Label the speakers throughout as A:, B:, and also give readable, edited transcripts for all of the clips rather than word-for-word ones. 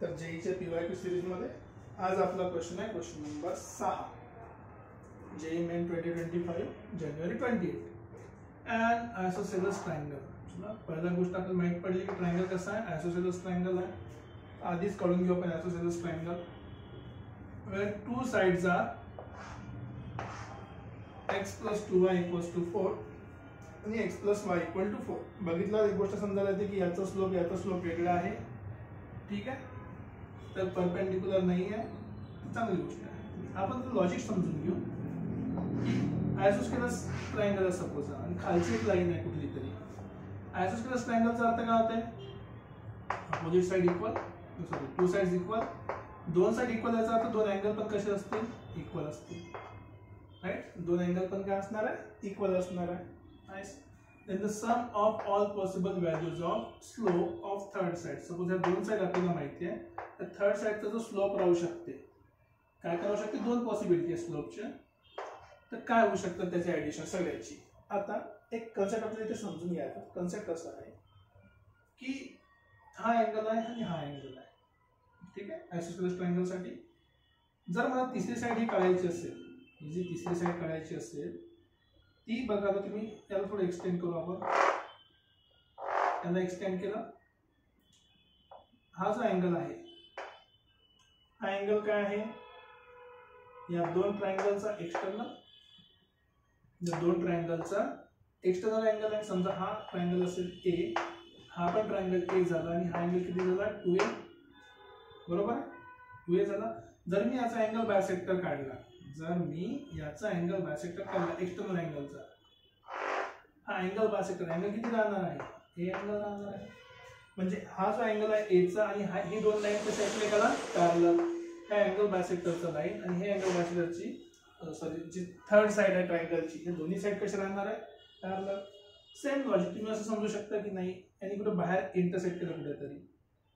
A: तर जेईच्या पीवायक्यू सिरीजमध्ये आज आपला क्वेश्चन आहे क्वेश्चन नंबर 6 जेई मेन 2025 जानेवारी 28 अँड आयसोसेलेस ट्रायंगल. पहिला गोष्ट आपल्याला माहित पडली की ट्रायंगल कसा आहे, आयसोसेलेस ट्रायंगल आहे. आधीच काढून घेऊ आपण isosceles triangle where two sides are x plus 2y equals to 4 आणि x plus y equal to 4. बघितलं एक गोष्ट समजायला येते की याचा स्लोप वेगळा आहे. ठीक आहे, तर परपेंडिक्युलर नाही आहे, चांगली गोष्ट आहे. आपण लॉजिक समजून घेऊ. आयसोस्केलस ट्रायंगल सपोज आणि खालची एक लाईन आहे कुठली तरी. आयसोस्केलस ट्रायंगलचा अर्थ काय होते, opposite side equal, sorry two sides equal, दोन साइड इक्वल याचा अर्थ दोन अँगल पण कसे असतील, इक्वल असतील. राइट, दोन अँगल पण काय असणार आहे, इक्वल असणार आहे. Nice. then the sum of all possible values of slope of third side. Suppose या दोन साइड आपल्याला माहिती आहे, तर थर्ड साइडचा जो स्लोप राहू शकते, काय राहू शकते, दोन पॉसिबिलिटी आहे स्लोपच्या. तर काय होऊ शकतं त्याची ऍडिशन सगळ्याची. आता एक कन्सेप्ट आपल्याला इथे समजून घ्यायचा. कन्सेप्ट असा आहे की हा अँगल आहे आणि हा अँगल आहे. ठीक आहे, आयसोसेलेस ट्रायंगल साठी जर मला तिसरी साइड ही काढायची असेल, ही जी तिसरी साइड काढायची असेल ती बघा. आता तुम्ही त्याला थोडं एक्सटेंड करू आपण. याला एक्सटेंड केला, हा जो अँगल आहे हा अँगल काय आहे, या दोन ट्रायंगलचा एक्सटर्नल, या दोन ट्रायंगलचा एक्सटर्नल अँगल आहे. समजा हा ट्रायंगल असेल ए, हा पण ट्रायंगल ए झाला आणि हा अँगल किती झाला, 2a. बरोबर आहे, 2a झाला. जर मी याचा अँगल बायसेक्टर काढला, जर मी याचा अँगल बायसेक्टर काढला एक्सटर्नल अँगलचा, हा अँगल बायसेक्टर अँगल किती राहणार आहे, ए अँगल राहणार आहे. म्हणजे हा जो अँगल आहे ए चा आणि हा, ही दोन लाईन कशा एकमेकाला पॅरलल. हा अँगल बायसेक्टरचा लाईन आणि हे अँगल बायसेक्टरची, सॉरी जी थर्ड साइड आहे ट्रायंगलची, हे दोन्ही साइड कसे राहणार आहे, पॅरलल. सेम लॉजिक तुम्ही असं समजू शकता की नाही यांनी कुठे बाहेर इंटरसेक्ट केलं कुठेतरी.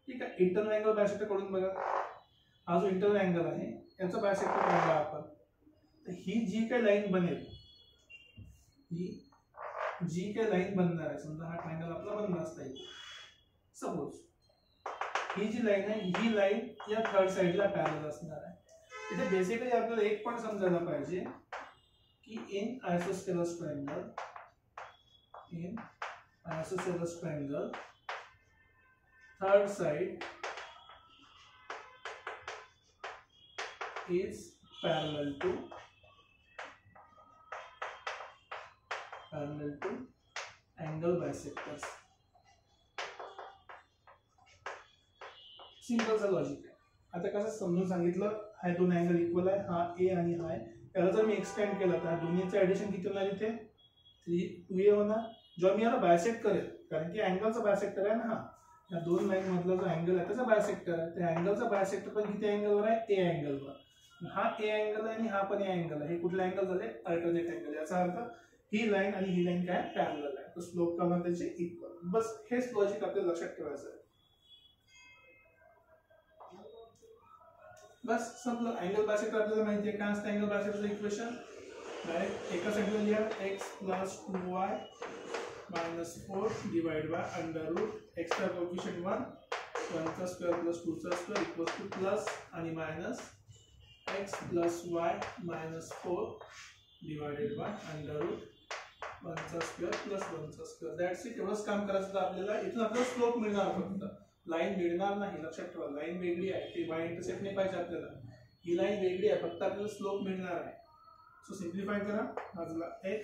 A: ठीक आहे, इंटरनल अँगल बायसेक्टर कडून बघा, हा जो इंटरनल अँगल आहे याचा बायसेक्टर काढला आपण, तर ही जी काही लाईन बनेल, ही जी काही लाईन बनणार आहे, समजा हा ट्रायंगल आपला बनला असता येईल सपोज, ही जी लाईन आहे ही लाईन या थर्ड साइडला पॅरलल असणार आहे. इथे बेसिकली आपल्याला एक पण समजायला पाहिजे की in isosceles triangle third side is parallel to angle bisectors. Simple सा लॉजिक आहे. आता कसं समजून सांगितलं, हा दोन अँगल इक्वल आहे, हा ए आणि हा आहे. त्याला जर मी एक्सटेंड केलं तर दोन्हीचं ऍडिशन किती होणार, इथे 2a होणार. जेव्हा मी याला बायसेक्ट करेल, कारण की अँगलचा बायसेक्टर आहे ना, हा या दोन लाईन मधला जो अँगल आहे त्याचा बायसेक्टर आहे. त्या अँगलचा बायसेक्टर पण किती अँगलवर आहे, ए अँगलवर. हा ए अँगल आहे आणि हा पण ए अँगल आहे. हे कुठले अँगल झाले, अल्टरनेट अँगल. याचा अर्थ ही लाईन आणि ही लाईन काय पॅरलल आहे, तर स्लोप का होणार त्याचे इक्वल. बस हेच लॉजिक आपल्याला लक्षात ठेवायचं आहे. बस संपलं. अँगल बायसेक्टर आपल्याला माहिती आहे काय असतं. अँगल बायसेक्टरचं इक्वेशन डायरेक्ट एका साइडला लिहा, x plus 2y minus 4 divided by under root x चा कोएफिशिएंट 1, 1 चा स्क्वेअर प्लस 2 चा स्क्वेअर इक्वल्स टू प्लस आणि minus x plus y minus 4 divided by under root 1 चा स्क्वेअर प्लस 1 चा स्क्वेअर. That's it. एवढंच काम करायचं आपल्याला. इथून आपल्याला स्लोप मिळणार, फक्त लाईन मिळणार नाही. लक्षात ठेवा, लाईन वेगळी आहे, ती वाय इंटरसेक्ट नाही पाहिजे आपल्याला. ही लाईन वेगळी आहे, फक्त आपल्याला स्लोप मिळणार आहे. सो सिम्प्लिफाय करा, हा झाला x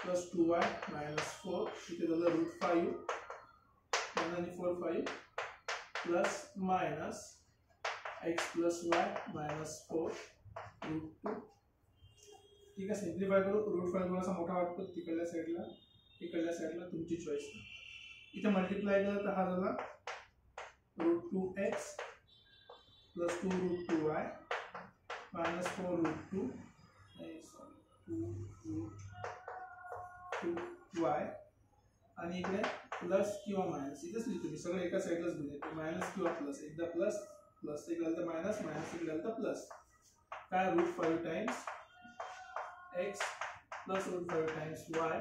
A: plus 2y minus 4, इथे झालं √5, 1 आणि 4 5 plus minus x plus y minus 4 √2. ठीक आहे, सिम्प्लिफाय करू. √5 थोडासा मोठा वाटतो तिकडल्या साईडला तुमची चॉईस. इथे मल्टिप्लाय केलं तर हा झाला √2x plus 2√2y minus 4√2 2y आणि इकडे प्लस किंवा मायनस, इथेच लिहितो मी, सगळं एका साईडलाच लिहितो. मायनस किंवा प्लस, एकदा प्लस प्लस एक झालं तर मायनस, मायनस एक झालं तर प्लस. काय, √5 times x plus √5 times y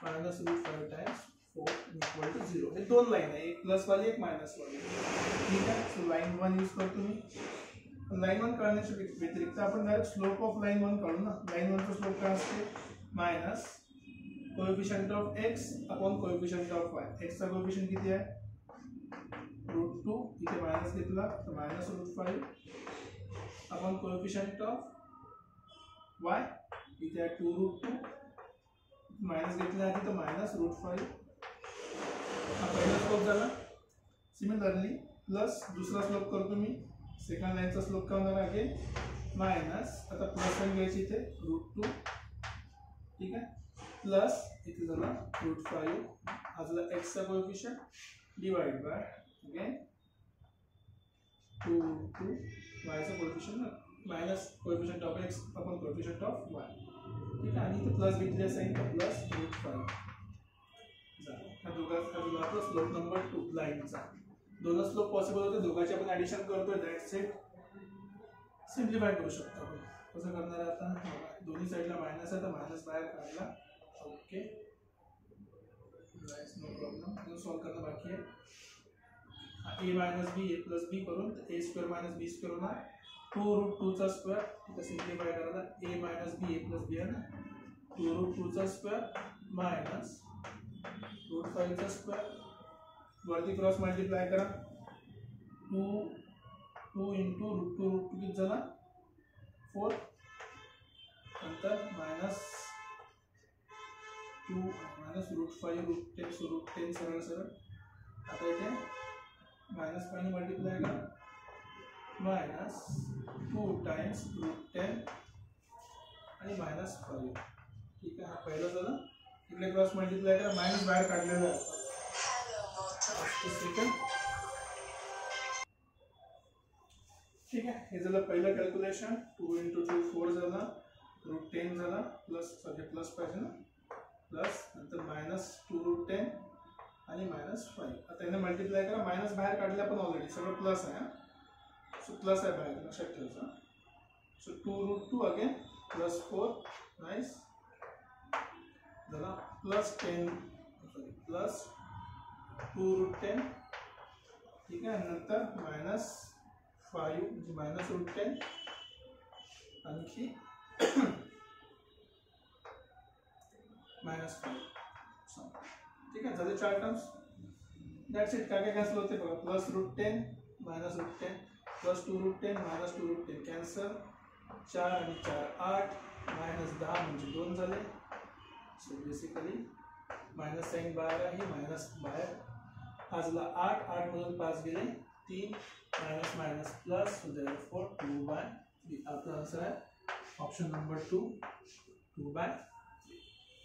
A: minus √5 times 4 equal to 0. हे दोन लाईन आहे, एक प्लस वाली एक मायनस वाली. ठीक आहे. सो लाईन 1 यूज करतो मी. लाईन 1 कळण्याच्या व्यतिरिक्त आपण डायरेक्ट स्लोप ऑफ लाईन 1 काढू ना. लाईन 1 चा स्लोप काय असते, minus coefficient of x upon coefficient of y. x चा कोएफिशियंट किती आहे, √2. इथे मायनस घेतला तर minus √5 upon coefficient of y इथे आहे 2√2. मायनस घेतला आधी तर मायनस √5. हा पहिला स्लोप झाला. सिमिलरली प्लस दुसरा स्लोप करतो मी. सेकंड लाईनचा स्लोप काय होणार आहे, मायनस, आता प्लस साइन घ्यायची इथे √2. ठीक आहे. प्लस इथे झाला √5 हा झाला x चा coefficient divide by again 2√2 y चा coefficient minus coefficient of x upon coefficient of y. ठीक आहे. आणि इथे प्लस घेतली साइन तर प्लस √5 झाला. हा दोघांचा आपला स्लोप नंबर 2 लाईनचा. दोन स्लोप पॉसिबल होते, दोघांचे आपण ॲडिशन करतोय. That's it. सिम्प्लिफाय करू शकतो आपण. कसं करणार आहे आता, दोन्ही साईडला मायनस आहे तर मायनस बाहेर काढला. Okay, no problem. अजून सॉल्व करणं बाकी आहे. a minus B A plus B करून A square minus B square होणार 2√2 चा स्क्वेअर. इथं सिम्प्लिफाय करायला a minus B A plus B आहे ना, 2√2 चा स्क्वेअर मायनस √5 चा स्क्वेअर. वरती क्रॉस मल्टिप्लाय करा. 2 इंटू √2 किती झाला 4. नंतर मायनस 2 मायनस √5 √10 सो √10 सरळ सरळ. आता इथे मायनस 5 मल्टिप्लाय करा. मायनस 2 टाइम्स √10 आणि मायनस 5. ठीक आहे. हा पहिला झाला. इकडे क्रॉस मल्टिप्लाय करा. मायनस बाहेर काढलेला आहे. सेकंड. ठीक आहे. हे झालं पहिलं कॅल्क्युलेशन. 2 इंटू 2 4 झाला. √10 झाला. प्लस सॉरी प्लस पाहिजे ना, प्लस नंतर मायनस 2√10 आणि मायनस 5. आता याने मल्टिप्लाय करा. मायनस बाहेर काढल्या पण ऑलरेडी सगळं प्लस आहे. सो प्लस आहे बाहेर, लक्षात ठेवायचं. सो 2√2 अगेन प्लस 4 नाईस झाला. Plus 10 sorry plus 2√10. ठीक आहे. नंतर मायनस 5 म्हणजे मायनस √10 आणखी मायनस 5. ठीक आहे. झाले 4 टर्म्स. That's it. काय काय कॅन्सल होते बघा. Plus √10 minus √10 plus 2√10 minus 2√10 cancel. 4 आणि 4 8 मायनस 10 म्हणजे 2 झाले. सो बेसिकली मायनस साइन बाहेर आहे, मायनस बाहेर. हा झाला 8 8 मधून 5 गेले 3 minus minus plus. So therefore 2/3. आपला आन्सर आहे ऑप्शन नंबर 2 2/3.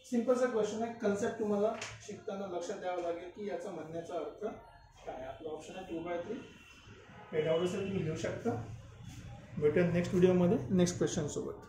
A: सिंपलचा क्वेश्चन आहे. कन्सेप्ट तुम्हाला शिकताना लक्षात द्यावं लागेल की याचा म्हणण्याचा अर्थ काय. आपला ऑप्शन आहे 2/3. हे डाऊट असेल तुम्ही घेऊ शकता. भेटूया नेक्स्ट व्हिडिओमध्ये नेक्स्ट क्वेश्चन सोबत.